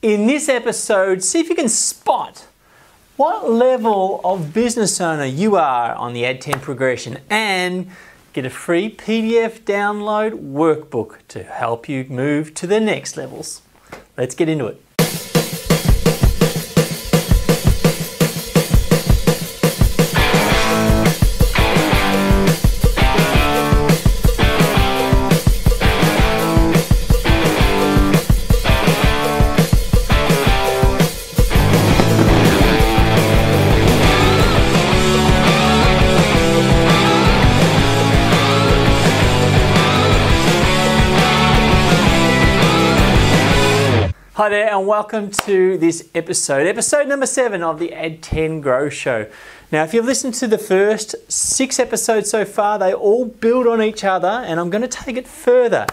In this episode, see if you can spot what level of business owner you are on the Add10 progression and get a free PDF download workbook to help you move to the next levels. Let's get into it. Hi there and welcome to this episode number 7 of the Add10 Grow Show. Now if you've listened to the first 6 episodes so far, they all build on each other and I'm going to take it further.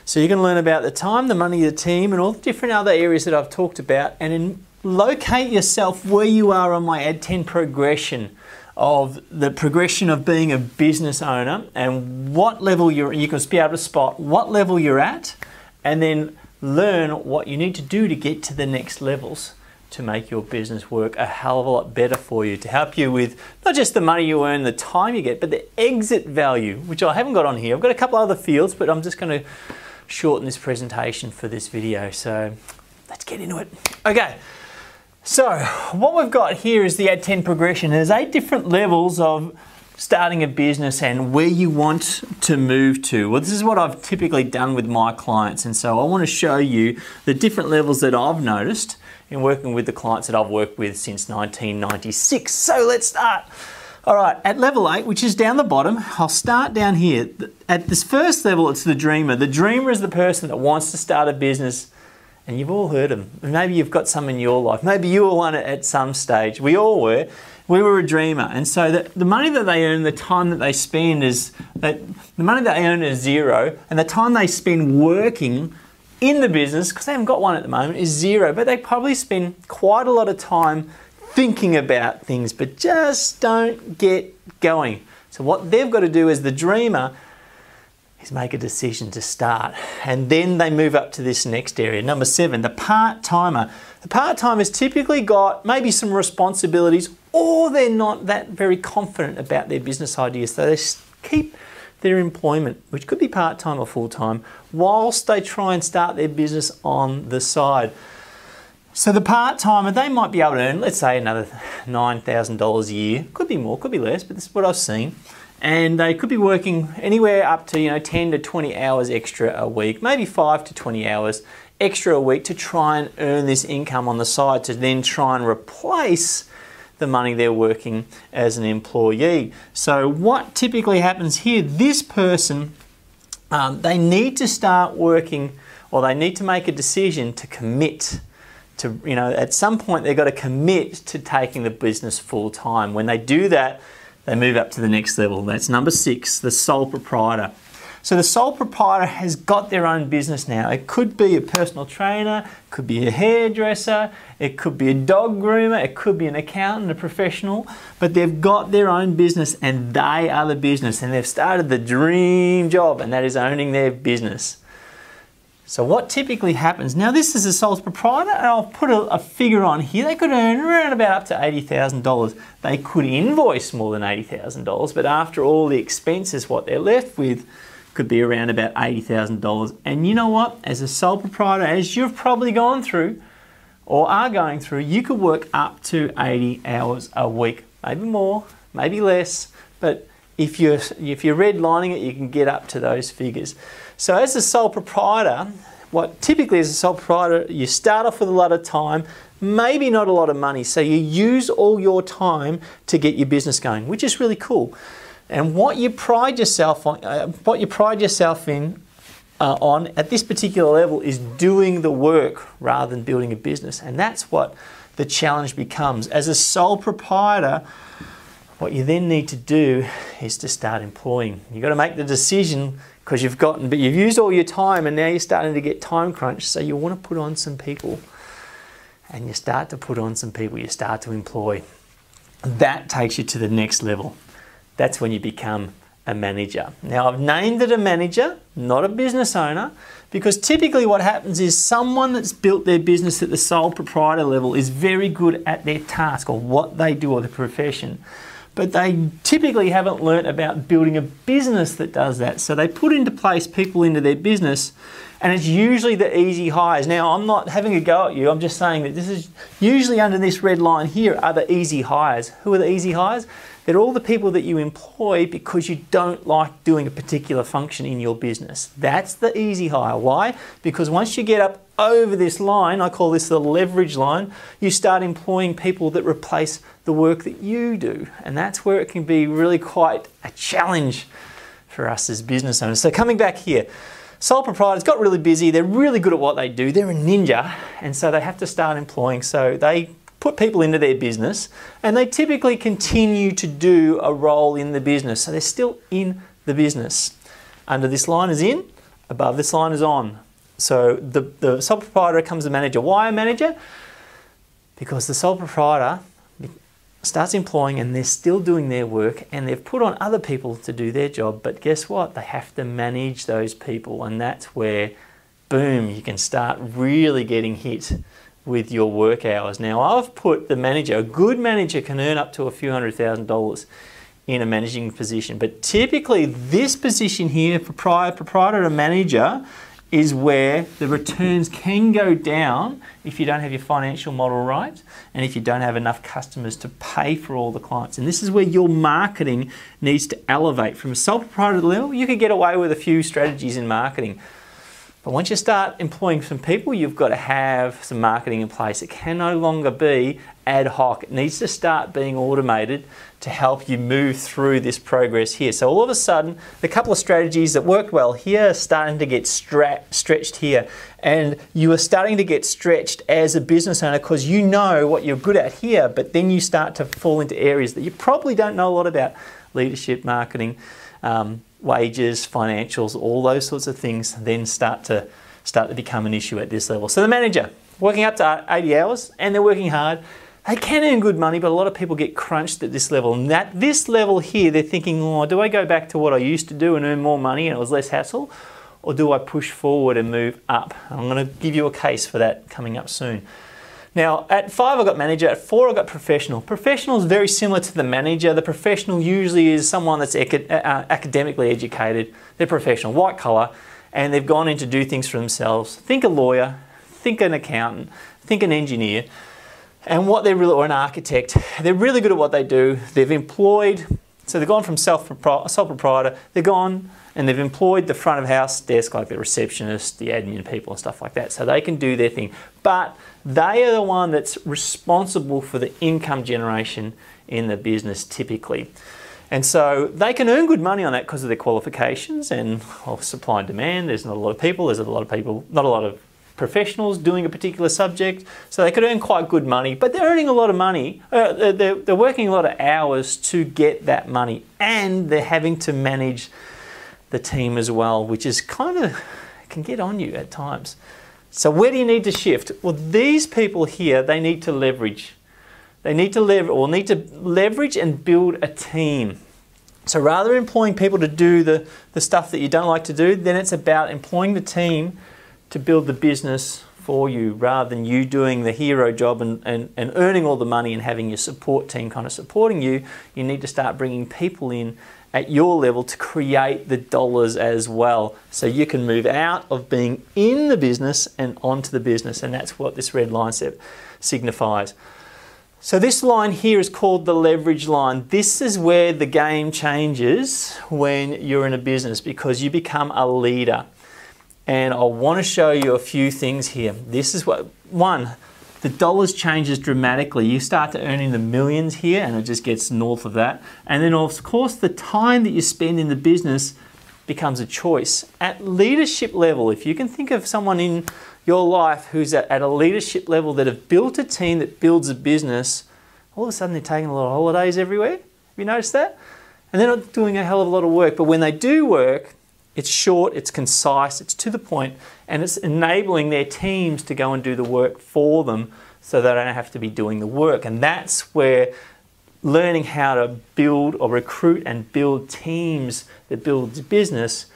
So you're going to learn about the time, the money, the team and all the different other areas that I've talked about, and then locate yourself where you are on my Add10 progression of the progression of being a business owner and what level you can be able to spot what level you're at, and then learn what you need to do to get to the next levels to make your business work a hell of a lot better for you, to help you with not just the money you earn, the time you get, but the exit value, which I haven't got on here. I've got a couple other fields, but I'm just going to shorten this presentation for this video. So let's get into it. Okay, so what we've got here is the Add10 progression. There's 8 different levels of starting a business and where you want to move to. Well, this is what I've typically done with my clients, and so I want to show you the different levels that I've noticed in working with the clients that I've worked with since 1996. So let's start. All right, at level 8, which is down the bottom, I'll start down here. At this first level, it's the dreamer. The dreamer is the person that wants to start a business, and you've all heard them. Maybe you've got some in your life. Maybe you were one at some stage. We all were. We were a dreamer, and so the money that they earn, the time that they spend is that the money that they earn is zero, and the time they spend working in the business, because they haven't got one at the moment, is zero. But they probably spend quite a lot of time thinking about things, but just don't get going. So what they've got to do as the dreamer is make a decision to start, and then they move up to this next area, number 7, the part-timer. The part-timer's typically got maybe some responsibilities, or they're not that very confident about their business ideas, so they keep their employment, which could be part-time or full-time, whilst they try and start their business on the side. So the part-timer, they might be able to earn, let's say, another $9,000 a year. Could be more, could be less, but this is what I've seen. And they could be working anywhere up to 10 to 20 hours extra a week, maybe 5 to 20 hours extra a week to try and earn this income on the side, to then try and replace the money they're working as an employee. So what typically happens here, this person, they need to start working, or they need to make a decision to commit to, at some point they've got to commit to taking the business full time. When they do that, they move up to the next level. That's number 6, the sole proprietor. So the sole proprietor has got their own business now. It could be a personal trainer, it could be a hairdresser, it could be a dog groomer, it could be an accountant, a professional, but they've got their own business and they are the business, and they've started the dream job, and that is owning their business. So what typically happens, now this is a sole proprietor, and I'll put a figure on here. They could earn around about up to $80,000. They could invoice more than $80,000, but after all the expenses, what they're left with could be around about $80,000. And you know what? As a sole proprietor, as you've probably gone through or are going through, you could work up to 80 hours a week. Maybe more, maybe less, but if you're redlining it, you can get up to those figures. So as a sole proprietor, what typically as a sole proprietor, you start off with a lot of time, maybe not a lot of money, so you use all your time to get your business going, which is really cool. And what you pride yourself on, on at this particular level is doing the work rather than building a business. And that's what the challenge becomes. As a sole proprietor, what you then need to do is to start employing. You've got to make the decision because you've used all your time, and now you're starting to get time crunched. So you want to put on some people, and you start to put on some people. You start to employ. That takes you to the next level. That's when you become a manager. Now I've named it a manager, not a business owner, because typically what happens is someone that's built their business at the sole proprietor level is very good at their task or what they do or their profession. But they typically haven't learnt about building a business that does that. So they put into place people into their business, and it's usually the easy hires. Now, I'm not having a go at you. I'm just saying that this is usually under this red line here are the easy hires. Who are the easy hires? They're all the people that you employ because you don't like doing a particular function in your business. That's the easy hire. Why? Because once you get up over this line, I call this the leverage line, you start employing people that replace the work that you do. And that's where it can be really quite a challenge for us as business owners. So coming back here, sole proprietors got really busy. They're really good at what they do. They're a ninja. And so they have to start employing. So they put people into their business, and they typically continue to do a role in the business. So they're still in the business. Under this line is in, above this line is on. So the sole proprietor becomes the manager. Why a manager? Because the sole proprietor starts employing and they're still doing their work, and they've put on other people to do their job, but guess what? They have to manage those people, and that's where, boom, you can start really getting hit with your work hours. Now I've put the manager, a good manager can earn up to a few $100,000 in a managing position, but typically this position here, proprietor to manager, is where the returns can go down if you don't have your financial model right and if you don't have enough customers to pay for all the clients. And this is where your marketing needs to elevate. From a sole proprietor level, you could get away with a few strategies in marketing. But once you start employing some people, you've got to have some marketing in place. It can no longer be ad hoc. It needs to start being automated to help you move through this progress here. So all of a sudden, the couple of strategies that worked well here are starting to get stretched here. And you are starting to get stretched as a business owner because you know what you're good at here, but then you start to fall into areas that you probably don't know a lot about. Leadership, marketing, wages, financials, all those sorts of things then start to become an issue at this level. So the manager, working up to 80 hours and they're working hard. They can earn good money, but a lot of people get crunched at this level. And at this level here, they're thinking, oh, do I go back to what I used to do and earn more money and it was less hassle? Or do I push forward and move up? I'm going to give you a case for that coming up soon. Now, at 5, I've got manager. At 4, I've got professional. Professional is very similar to the manager. The professional usually is someone that's academically educated. They're professional, white collar, and they've gone in to do things for themselves. Think a lawyer, think an accountant, think an engineer, and what they're really, or an architect. They're really good at what they do. They've employed, so they've gone from sole proprietor, they've gone and they've employed the front of house desk, like the receptionist, the admin people and stuff like that, so they can do their thing. But they are the one that's responsible for the income generation in the business typically. And so they can earn good money on that because of their qualifications and supply and demand. There's not a lot of people, not a lot of professionals doing a particular subject, so they could earn quite good money, but they're earning a lot of money. They're working a lot of hours to get that money, and they're having to manage the team as well, which is can get on you at times. So where do you need to shift? Well, these people here, they need to leverage. They need to leverage and build a team. So rather than employing people to do the stuff that you don't like to do, then it's about employing the team to build the business for you, rather than you doing the hero job and earning all the money and having your support team kind of supporting you. You need to start bringing people in at your level to create the dollars as well, so you can move out of being in the business and onto the business, and that's what this red line signifies. So this line here is called the leverage line. This is where the game changes when you're in a business, because you become a leader. And I want to show you a few things here. This is what, one, the dollars changes dramatically. You start to earn in the millions here, and it just gets north of that. And then of course the time that you spend in the business becomes a choice. At leadership level, if you can think of someone in your life who's at a leadership level that have built a team that builds a business, all of a sudden they're taking a lot of holidays everywhere. Have you noticed that? And they're not doing a hell of a lot of work, but when they do work, it's short, it's concise, it's to the point, and it's enabling their teams to go and do the work for them so they don't have to be doing the work. And that's where learning how to build or recruit and build teams that build the business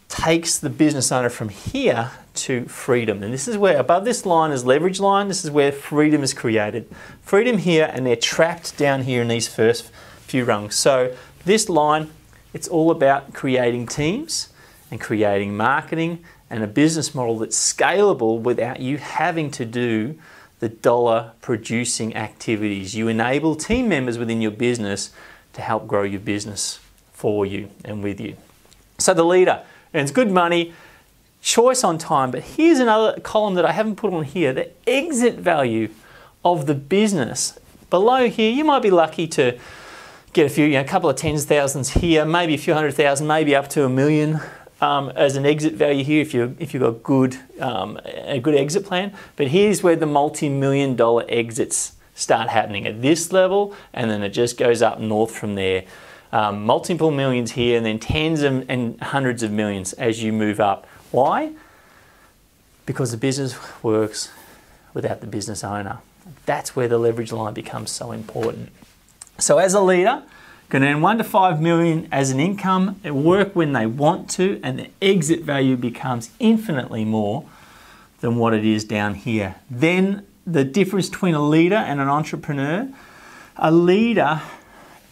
takes the business owner from here to freedom. And this is where, above this line is leverage line, this is where freedom is created. Freedom here, and they're trapped down here in these first few rungs. So this line, it's all about creating teams and creating marketing and a business model that's scalable without you having to do the dollar producing activities. You enable team members within your business to help grow your business for you and with you. So the leader earns good money, choice on time, but here's another column that I haven't put on here, the exit value of the business. Below here, you might be lucky to get a few, a couple of tens of thousands here, maybe a few hundred thousand, maybe up to $1 million as an exit value here if you've got a good exit plan. But here's where the multi-million dollar exits start happening at this level, and then it just goes up north from there. Multiple millions here, and then tens and hundreds of millions as you move up. Why? Because the business works without the business owner. That's where the leverage line becomes so important. So as a leader, can earn 1 to 5 million as an income, it work when they want to, and the exit value becomes infinitely more than what it is down here. Then the difference between a leader and an entrepreneur, a leader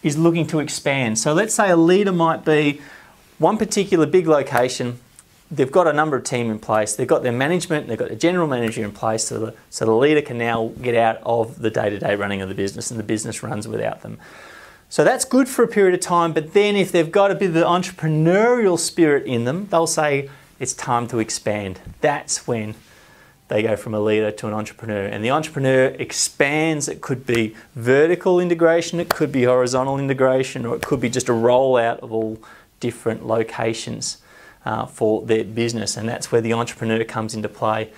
is looking to expand. So let's say a leader might be one particular big location. They've got a number of team in place. They've got their management, they've got the general manager in place, so the leader can now get out of the day-to-day running of the business, and the business runs without them. So that's good for a period of time, but then if they've got a bit of the entrepreneurial spirit in them, they'll say it's time to expand. That's when they go from a leader to an entrepreneur, and the entrepreneur expands. It could be vertical integration, it could be horizontal integration, or it could be just a rollout of all different locations for their business, and that's where the entrepreneur comes into play.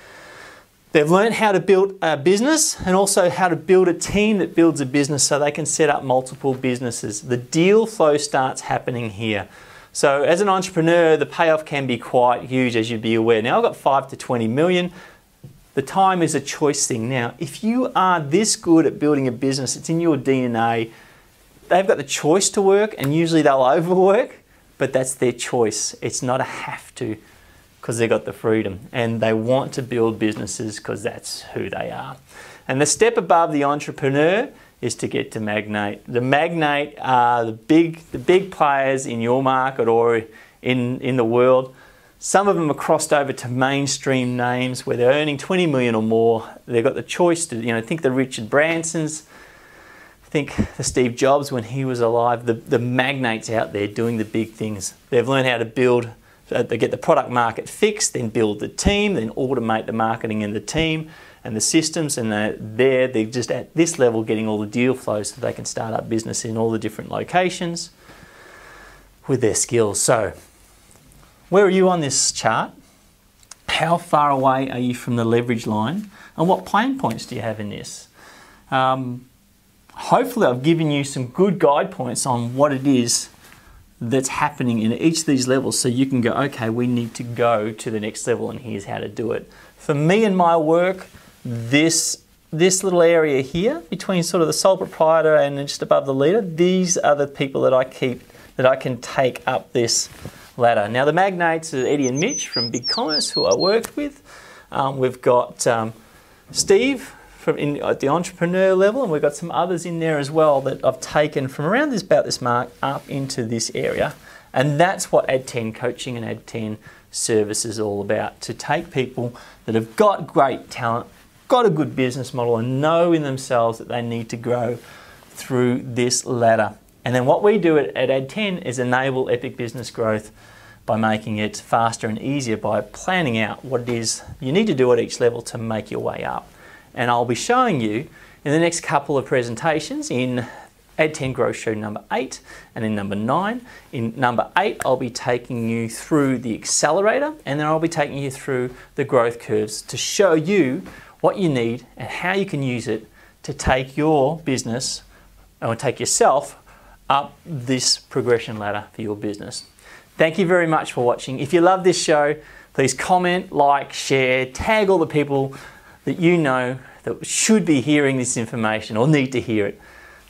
They've learned how to build a business and also how to build a team that builds a business so they can set up multiple businesses. The deal flow starts happening here. So as an entrepreneur, the payoff can be quite huge, as you'd be aware. Now I've got 5 to 20 million. The time is a choice thing. Now, if you are this good at building a business, it's in your DNA, they've got the choice to work, and usually they'll overwork, but that's their choice. It's not a have to, because they've got the freedom, and they want to build businesses because that's who they are. And the step above the entrepreneur is to get to magnate. The magnate are the big players in your market or in the world. Some of them are crossed over to mainstream names where they're earning 20 million or more. They've got the choice to, think the Richard Bransons, think the Steve Jobs when he was alive, the magnates out there doing the big things. They've learned how to build, they get the product market fixed, then build the team, then automate the marketing in the team and the systems, and they're just at this level getting all the deal flows so they can start up business in all the different locations with their skills. So, where are you on this chart? How far away are you from the leverage line? And what pain points do you have in this? Hopefully I've given you some good guide points on what it is that's happening in each of these levels, so you can go, okay, we need to go to the next level, and here's how to do it. For me and my work, this little area here between sort of the sole proprietor and just above the leader, these are the people that I can take up this ladder. Now the magnates are Eddie and Mitch from Big Commerce, who I worked with. We've got Steve at the entrepreneur level, and we've got some others in there as well that I've taken from around about this mark up into this area. And that's what Add10 coaching and Add10 service is all about, to take people that have got great talent, got a good business model, and know in themselves that they need to grow through this ladder. And then what we do at Add10 is enable epic business growth by making it faster and easier by planning out what it is you need to do at each level to make your way up. And I'll be showing you in the next couple of presentations in Add10 Growth Show number 8 and in number 9. In number 8, I'll be taking you through the accelerator, and then I'll be taking you through the growth curves to show you what you need and how you can use it to take your business or take yourself up this progression ladder for your business. Thank you very much for watching. If you love this show, please comment, like, share, tag all the people that you know that should be hearing this information or need to hear it.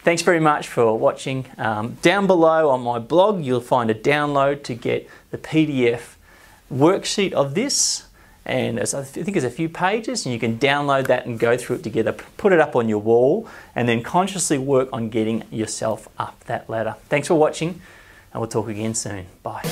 Thanks very much for watching. Down below on my blog, you'll find a download to get the PDF worksheet of this. And I think there's a few pages, and you can download that and go through it together, put it up on your wall, and then consciously work on getting yourself up that ladder. Thanks for watching, and we'll talk again soon. Bye.